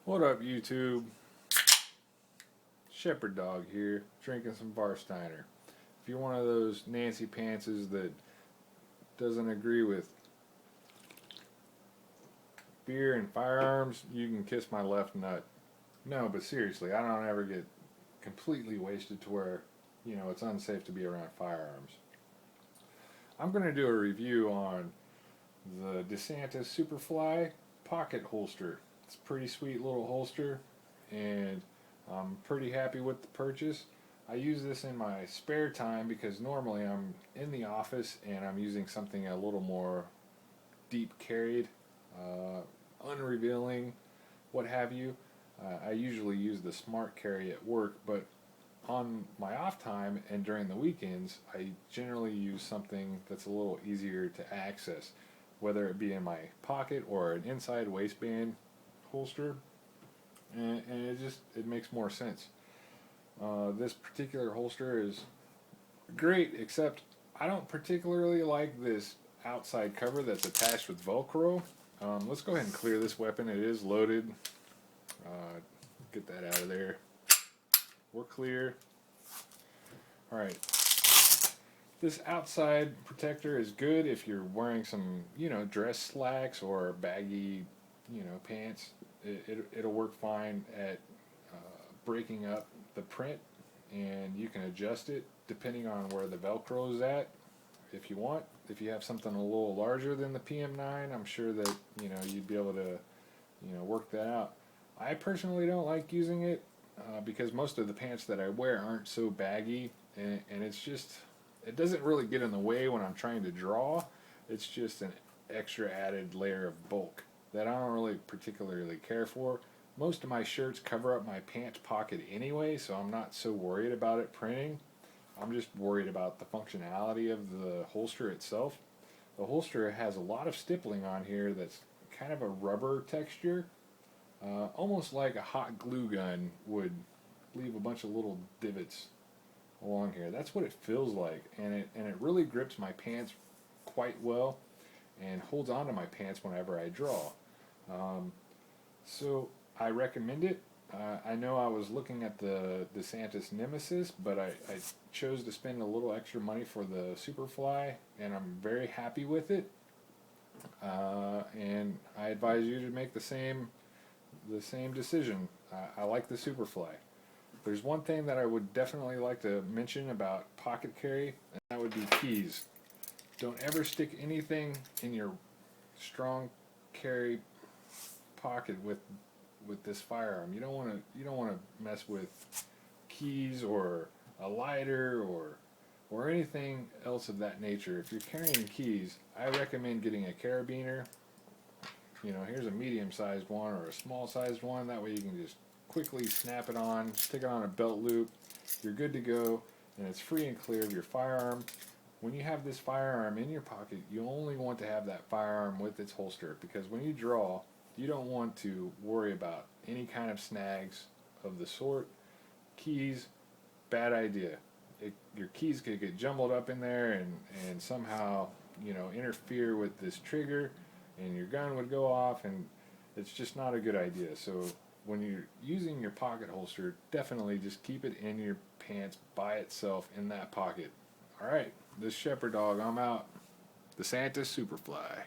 What up, YouTube? Shepherd Dog here, drinking some Varsteiner. If you're one of those Nancy Pantses that doesn't agree with beer and firearms, you can kiss my left nut. No, but seriously, I don't ever get completely wasted to where, it's unsafe to be around firearms. I'm going to do a review on the DeSantis Superfly pocket holster. It's a pretty sweet little holster, and I'm pretty happy with the purchase. I use this in my spare time because normally I'm in the office and I'm using something a little more deep carried, unrevealing, what have you. I usually use the smart carry at work, but on my off time and during the weekends, I generally use something that's a little easier to access, whether it be in my pocket or an inside waistband holster, and it makes more sense. This particular holster is great, except I don't particularly like this outside cover that's attached with Velcro. Let's go ahead and clear this weapon. It is loaded. Get that out of there. We're clear. Alright. This outside protector is good if you're wearing some, dress slacks or baggy, pants. It'll work fine at breaking up the print, and you can adjust it depending on where the Velcro is at if you want. If you have something a little larger than the PM9, I'm sure that, you'd be able to, work that out. I personally don't like using it because most of the pants that I wear aren't so baggy, and it doesn't really get in the way when I'm trying to draw. It's just an extra added layer of bulk that I don't really particularly care for. Most of my shirts cover up my pants pocket anyway, so I'm not so worried about it printing. I'm just worried about the functionality of the holster itself. The holster has a lot of stippling on here that's kind of a rubber texture, almost like a hot glue gun would leave a bunch of little divots along here. That's what it feels like, and it really grips my pants quite well and holds onto my pants whenever I draw. So I recommend it. I know I was looking at the DeSantis Nemesis, but I chose to spend a little extra money for the Superfly, and I'm very happy with it. And I advise you to make the same decision. I like the Superfly. There's one thing that I would definitely like to mention about pocket carry, and that would be keys. Don't ever stick anything in your strong carry pocket with this firearm. You don't want to mess with keys or a lighter or anything else of that nature. If you're carrying keys, I recommend getting a carabiner. Here's a medium-sized one or a small-sized one. That way you can just quickly snap it on, stick it on a belt loop. You're good to go, and it's free and clear of your firearm. When you have this firearm in your pocket, you only want to have that firearm with its holster, because when you draw, you don't want to worry about any kind of snags of the sort. Keys, bad idea. Your keys could get jumbled up in there and somehow, interfere with this trigger, and your gun would go off, and it's just not a good idea. So when you're using your pocket holster, definitely just keep it in your pants by itself in that pocket. Alright, this Shepherd Dog, I'm out. DeSantis Superfly.